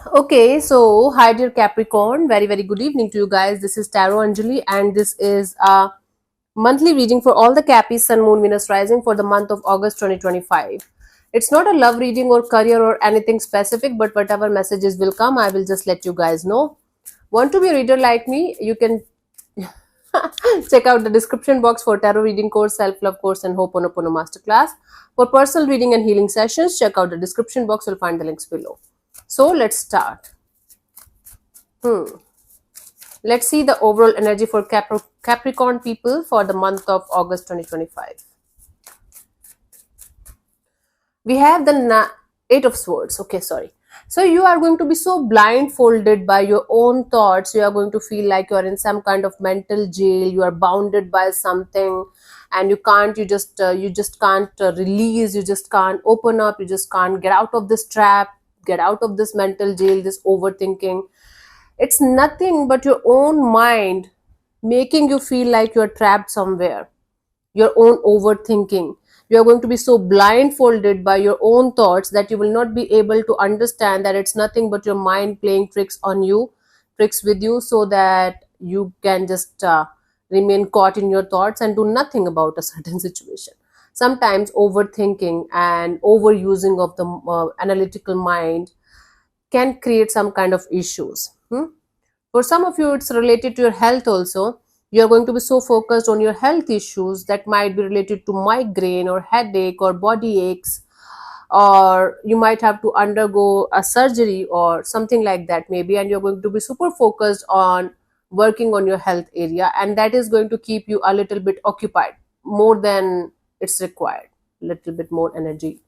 Okay, so hi dear Capricorn, very good evening to you guys. This is Tarot Anjali, and this is a monthly reading for all the Cappies, Sun, Moon, Venus rising for the month of August 2025. It's not a love reading or career or anything specific, but whatever messages will come, I will just let you guys know. Want to be a reader like me? You can check out the description box for tarot reading course, self-love course, and Ho'oponopono masterclass. For personal reading and healing sessions, check out the description box. You'll find the links below. So let's start. Hmm. Let's see the overall energy for Capricorn people for the month of August 2025. We have the Eight of Swords. Okay, sorry. So you are going to be so blindfolded by your own thoughts. You are going to feel like you are in some kind of mental jail. You are bounded by something, and you just can't release. You just can't open up. You just can't get out of this trap. Get out of this mental jail. This overthinking. It's nothing but your own mind making you feel like you're trapped somewhere, your own overthinking. You're going to be so blindfolded by your own thoughts that you will not be able to understand that it's nothing but your mind playing tricks on you, tricks with you, so that you can just remain caught in your thoughts and do nothing about a certain situation. Sometimes overthinking and overusing of the analytical mind can create some kind of issues. For some of you, it's related to your health also. You're going to be so focused on your health issues that might be related to migraine or headache or body aches, or you might have to undergo a surgery or something like that, maybe, and you're going to be super focused on working on your health area, and that is going to keep you a little bit occupied more than it's required, little bit more energy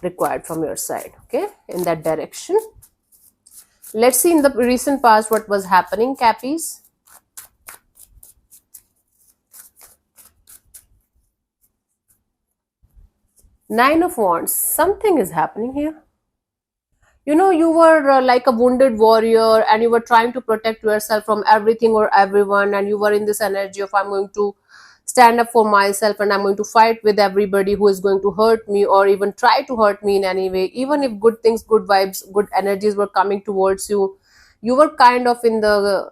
required from your side, okay, in that direction. Let's see in the recent past what was happening, Cappies. Nine of Wands. Something is happening here. You know, you were like a wounded warrior and you were trying to protect yourself from everything or everyone, and you were in this energy of, I'm going to stand up for myself and I'm going to fight with everybody who is going to hurt me or even try to hurt me in any way. Even if good things, good vibes, good energies were coming towards you, you were kind of in the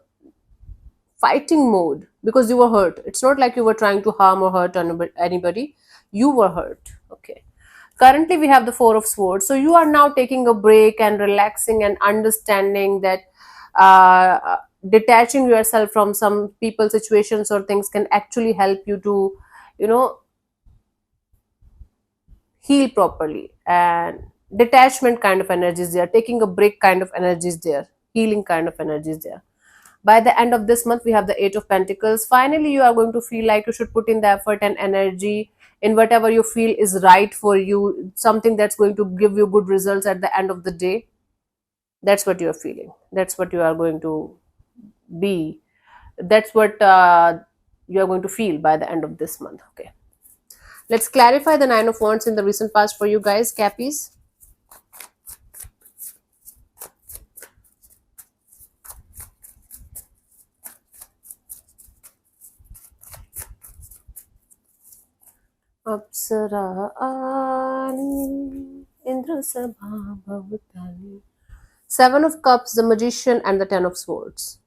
fighting mode because you were hurt. It's not like you were trying to harm or hurt anybody. You were hurt. Okay. Currently, we have the Four of Swords. So you are now taking a break and relaxing and understanding that detaching yourself from some people, situations, or things can actually help you to, you know, heal properly. And detachment kind of energies there, taking a break kind of energies there, healing kind of energies there. By the end of this month, we have the Eight of Pentacles. Finally, you are going to feel like you should put in the effort and energy in whatever you feel is right for you, something that's going to give you good results at the end of the day. That's what you're feeling. That's what you are going to be. That's what you are going to feel by the end of this month. Okay. Let's clarify the Nine of Wands in the recent past for you guys, Cappies. अप्सरा आनी इंद्र सभा भवतानी. Seven of Cups, the Magician, and the Ten of Swords.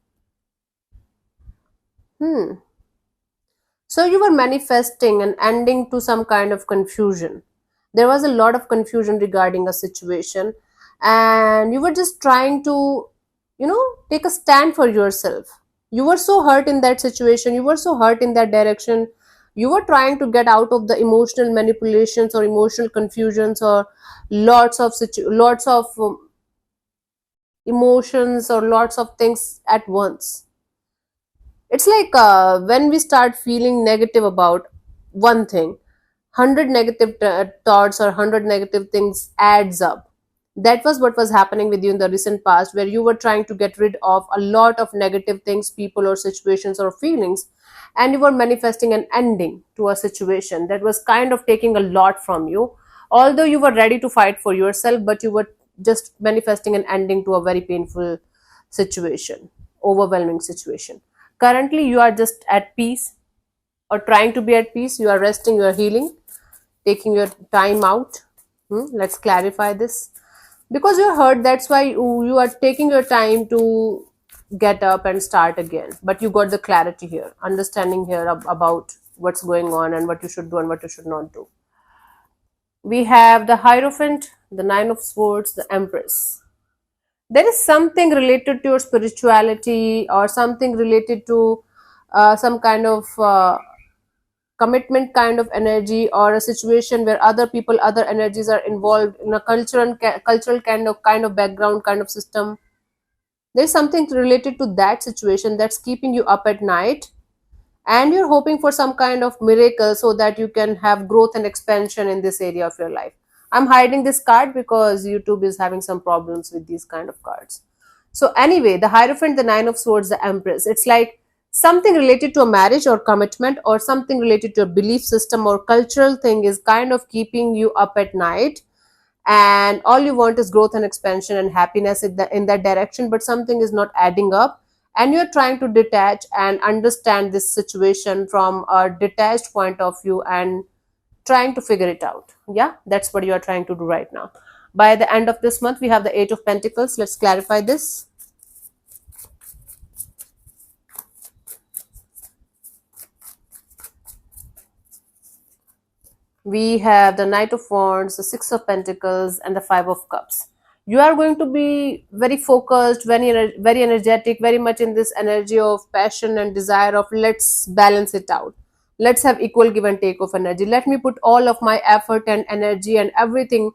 So you were manifesting an ending to some kind of confusion. There was a lot of confusion regarding a situation, and you were just trying to, take a stand for yourself. You were so hurt in that situation, you were so hurt in that direction. You were trying to get out of the emotional manipulations or emotional confusions or lots of emotions or lots of things at once. It's like when we start feeling negative about one thing, 100 negative thoughts or 100 negative things adds up. That was what was happening with you in the recent past, where you were trying to get rid of a lot of negative things, people or situations or feelings, and you were manifesting an ending to a situation that was kind of taking a lot from you. Although you were ready to fight for yourself, but you were just manifesting an ending to a very painful situation, overwhelming situation. Currently, you are just at peace or trying to be at peace. You are resting, you are healing, taking your time out. Let's clarify this. because you're hurt. That's why you are taking your time to get up and start again, but you got the clarity here, understanding here about what's going on and what you should do and what you should not do. We have the Hierophant, the Nine of Swords, the Empress. There is something related to your spirituality or something related to some kind of commitment kind of energy, or a situation where other people, other energies are involved in a cultural kind of background kind of system. There's something related to that situation that's keeping you up at night, and you're hoping for some kind of miracle so that you can have growth and expansion in this area of your life. I'm hiding this card because YouTube is having some problems with these kind of cards. So anyway, the Hierophant, the Nine of Swords, the Empress, it's like something related to a marriage or commitment, or something related to a belief system or cultural thing is kind of keeping you up at night, and all you want is growth and expansion and happiness in that direction, but something is not adding up, and you're trying to detach and understand this situation from a detached point of view and trying to figure it out. Yeah, that's what you are trying to do right now. By the end of this month, we have the Eight of Pentacles. Let's clarify this. We have the Knight of Wands, the Six of Pentacles, and the Five of Cups. You are going to be very focused, very energetic, very much in this energy of passion and desire of let's balance it out. Let's have equal give and take of energy. Let me put all of my effort and energy and everything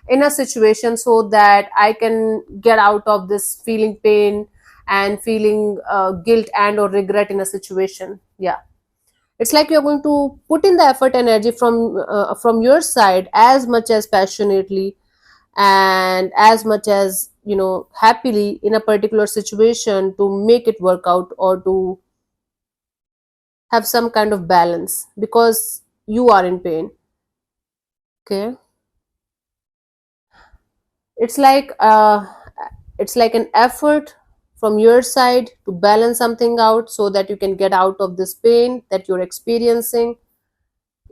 in a situation so that I can get out of this feeling pain and feeling guilt and or regret in a situation. Yeah, it's like you're going to put in the effort energy from your side as much as passionately and as much as happily in a particular situation to make it work out or to have some kind of balance because you are in pain. Okay, it's like an effort from your side to balance something out so that you can get out of this pain that you're experiencing,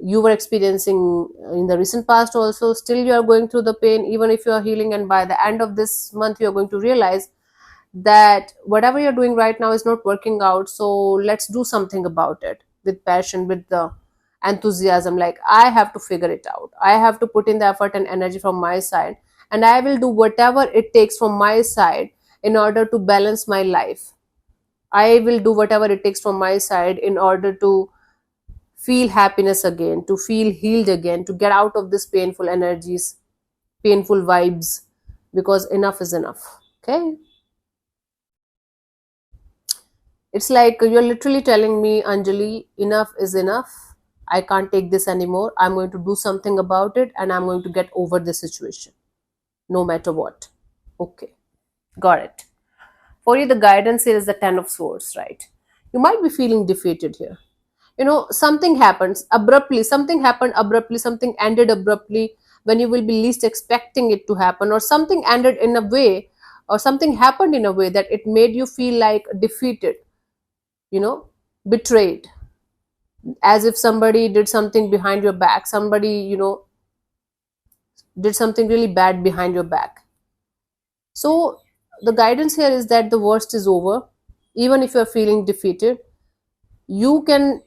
you were experiencing in the recent past also. Still you are going through the pain even if you are healing, and by the end of this month you are going to realize that whatever you're doing right now is not working out, so let's do something about it with passion, with the enthusiasm, like I have to figure it out, I have to put in the effort and energy from my side, and I will do whatever it takes from my side in order to balance my life. I will do whatever it takes from my side in order to feel happiness again, to feel healed again, to get out of this painful energies, painful vibes, because enough is enough. Okay, it's like you're literally telling me, Anjali, enough is enough. I can't take this anymore. I'm going to do something about it and I'm going to get over this situation no matter what. Okay, got it. For you, the guidance here is the Ten of Swords, right? You might be feeling defeated here. Something happens abruptly, something happened abruptly, something ended abruptly when you will be least expecting it to happen, or something ended in a way, or something happened in a way that it made you feel like defeated, you know betrayed, as if somebody did something behind your back, somebody did something really bad behind your back. So the guidance here is that the worst is over. Even if you're feeling defeated, you can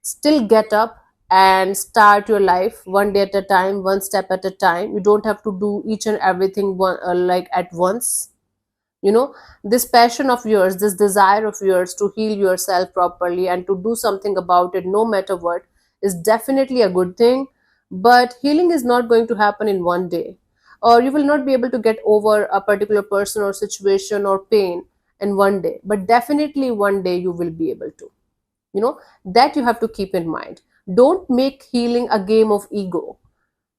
still get up and start your life one day at a time, one step at a time. You don't have to do each and everything like at once. This passion of yours, this desire of yours to heal yourself properly and to do something about it no matter what is definitely a good thing. But healing is not going to happen in one day, or you will not be able to get over a particular person or situation or pain in one day, but definitely one day you will be able to. That you have to keep in mind. Don't make healing a game of ego,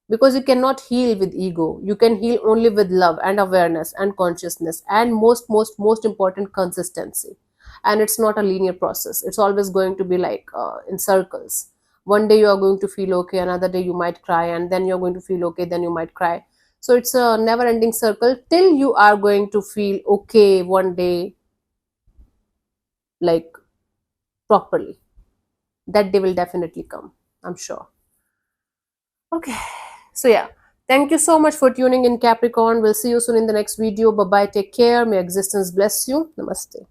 because you cannot heal with ego. You can heal only with love and awareness and consciousness, and most important, consistency. And it's not a linear process. It's always going to be like in circles. One day you are going to feel okay, another day you might cry, and then you're going to feel okay, then you might cry. So it's a never ending circle till you are going to feel okay one day, like properly. That day will definitely come, I'm sure. Okay, so yeah, Thank you so much for tuning in, Capricorn. We'll see you soon in the next video. Bye bye. Take care. May existence bless you. Namaste.